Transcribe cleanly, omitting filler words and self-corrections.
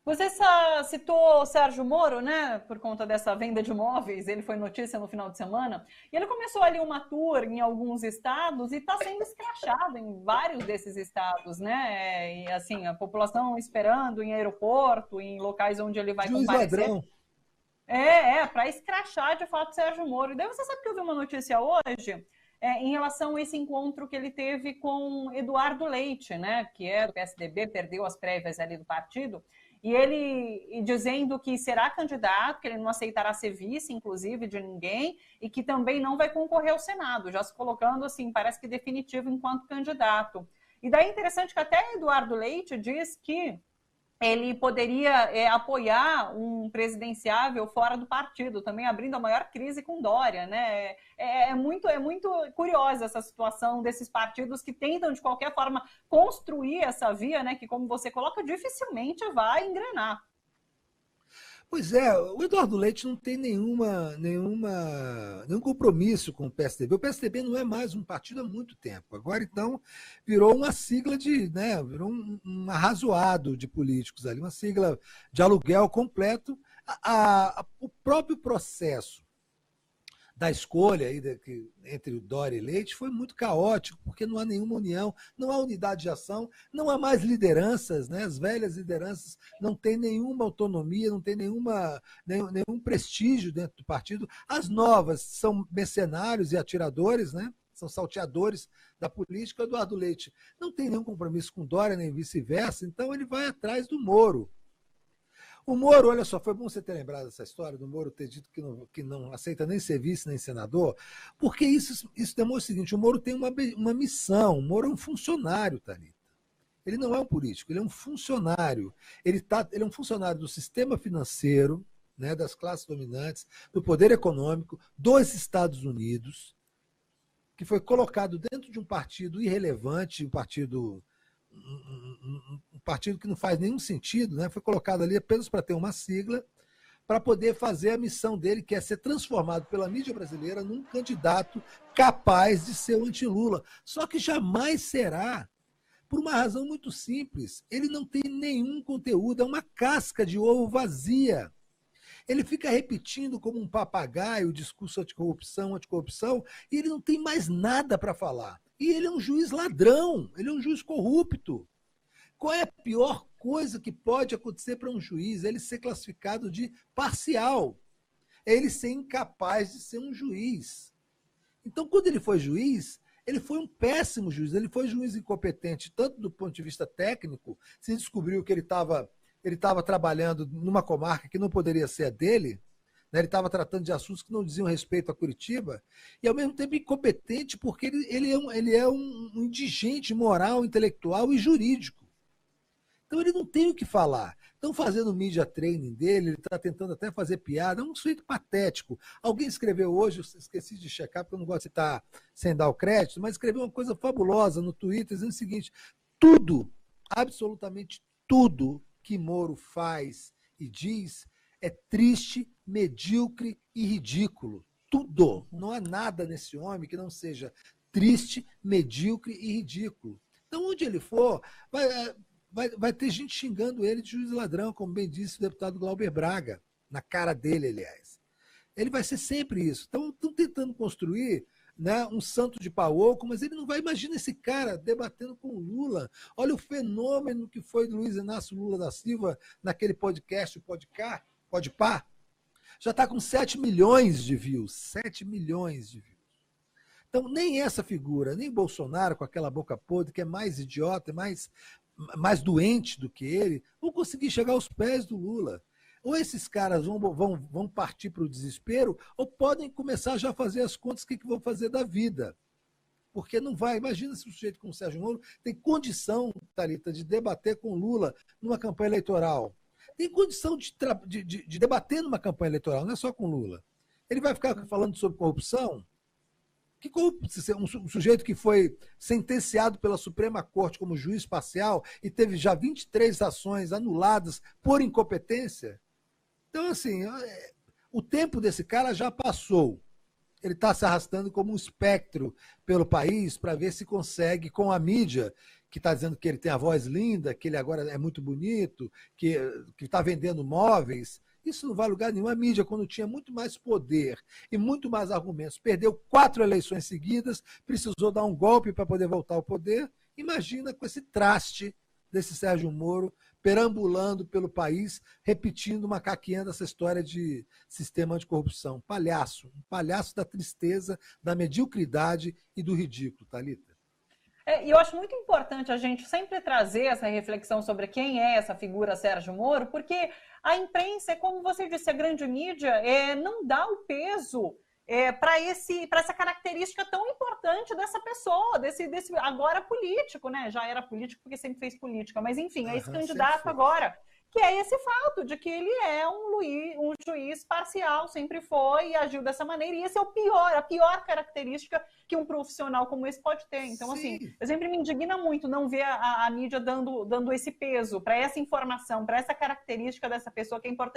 Você citou o Sérgio Moro, né, por conta dessa venda de imóveis, ele foi notícia no final de semana, e ele começou ali uma tour em alguns estados e está sendo escrachado em vários desses estados, né, e assim, a população esperando em aeroporto, em locais onde ele vai Juiz comparecer. ladrão. Para escrachar de fato Sérgio Moro. E daí você sabe que eu vi uma notícia hoje em relação a esse encontro que ele teve com Eduardo Leite, né, que é do PSDB, perdeu as prévias ali do partido, e ele dizendo que será candidato, que ele não aceitará ser vice, inclusive, de ninguém, e que também não vai concorrer ao Senado, já se colocando assim, parece que definitivo enquanto candidato. E daí é interessante que até Eduardo Leite diz que ele poderia apoiar um presidenciável fora do partido, também abrindo a maior crise com Dória, né? É muito curiosa essa situação desses partidos que tentam, de qualquer forma, construir essa via, né? Que, como você coloca, dificilmente vai engrenar. Pois é, o Eduardo Leite não tem nenhum compromisso com o PSDB. O PSDB não é mais um partido há muito tempo. Agora, então, virou uma sigla né, virou um arrazoado de políticos ali, uma sigla de aluguel completo. O próprio processo da escolha aí entre o Dória e Leite foi muito caótico, porque não há nenhuma união, não há unidade de ação, não há mais lideranças, né? As velhas lideranças não têm nenhuma autonomia, não têm nenhum prestígio dentro do partido. As novas são mercenários e atiradores, né? São salteadores da política. O Eduardo Leite não tem nenhum compromisso com Dória, nem vice-versa, então ele vai atrás do Moro. O Moro, olha só, foi bom você ter lembrado dessa história do Moro ter dito que não aceita nem ser vice nem senador, porque isso demonstra o seguinte: o Moro tem uma missão, o Moro é um funcionário, Thalita. Ele não é um político, ele é um funcionário. Ele é um funcionário do sistema financeiro, né, das classes dominantes, do poder econômico, dos Estados Unidos, que foi colocado dentro de um partido irrelevante, um partido que não faz nenhum sentido, né? Foi colocado ali apenas para ter uma sigla, para poder fazer a missão dele, que é ser transformado pela mídia brasileira num candidato capaz de ser o anti-Lula. Só que jamais será, por uma razão muito simples: ele não tem nenhum conteúdo, é uma casca de ovo vazia. Ele fica repetindo como um papagaio o discurso anticorrupção, anticorrupção, e ele não tem mais nada para falar. E ele é um juiz ladrão, ele é um juiz corrupto. Qual é a pior coisa que pode acontecer para um juiz? Ele ser classificado de parcial. É ele ser incapaz de ser um juiz. Então, quando ele foi juiz, ele foi um péssimo juiz. Ele foi juiz incompetente, tanto do ponto de vista técnico, se descobriu que ele estava trabalhando numa comarca que não poderia ser a dele, né? Ele estava tratando de assuntos que não diziam respeito a Curitiba, e ao mesmo tempo incompetente, porque ele é um indigente moral, intelectual e jurídico. Então ele não tem o que falar. Estão fazendo o media training dele, ele está tentando até fazer piada, é um sujeito patético. Alguém escreveu hoje, eu esqueci de checar, porque eu não gosto de estar sem dar o crédito, mas escreveu uma coisa fabulosa no Twitter, dizendo o seguinte: tudo, absolutamente tudo que Moro faz e diz é triste, medíocre e ridículo. Tudo. Não há nada nesse homem que não seja triste, medíocre e ridículo. Então, onde ele for, vai ter gente xingando ele de juiz ladrão, como bem disse o deputado Glauber Braga, na cara dele, aliás. Ele vai ser sempre isso. Então, estão tentando construir, né, um santo de pau oco, mas ele não vai. Imagina esse cara debatendo com o Lula. Olha o fenômeno que foi do Luiz Inácio Lula da Silva naquele podcast, o Podpah. Já está com 7 milhões de views. 7 milhões de views. Então, nem essa figura, nem Bolsonaro, com aquela boca podre, que é mais idiota, mais doente do que ele, vão conseguir chegar aos pés do Lula. Ou esses caras vão partir para o desespero, ou podem começar já a fazer as contas que vão fazer da vida. Porque não vai. Imagina se o sujeito como o Sérgio Moro tem condição, Thalita, de debater com Lula numa campanha eleitoral. Tem condição de debater numa campanha eleitoral, não é só com Lula. Ele vai ficar falando sobre corrupção? Que corrupção? Um sujeito que foi sentenciado pela Suprema Corte como juiz parcial e teve já 23 ações anuladas por incompetência? Então, assim, o tempo desse cara já passou. Ele está se arrastando como um espectro pelo país para ver se consegue, com a mídia, que está dizendo que ele tem a voz linda, que ele agora é muito bonito, que está vendendo móveis. Isso não vai a lugar nenhum. A mídia, quando tinha muito mais poder e muito mais argumentos, perdeu 4 eleições seguidas, precisou dar um golpe para poder voltar ao poder. Imagina com esse traste desse Sérgio Moro perambulando pelo país, repetindo, macaqueando essa história de sistema anticorrupção. Palhaço, um palhaço da tristeza, da mediocridade e do ridículo, Thalita. E eu acho muito importante a gente sempre trazer essa reflexão sobre quem é essa figura Sérgio Moro, porque a imprensa, como você disse, a grande mídia não dá o peso para essa característica tão importante dessa pessoa, desse agora político, né? Já era político porque sempre fez política, mas enfim, é esse candidato agora, que é esse fato de que ele é um juiz parcial, sempre foi e agiu dessa maneira, e esse é a pior característica que um profissional como esse pode ter. Então, assim, eu sempre me indigna muito não ver a mídia dando esse peso para essa informação, para essa característica dessa pessoa que é importante.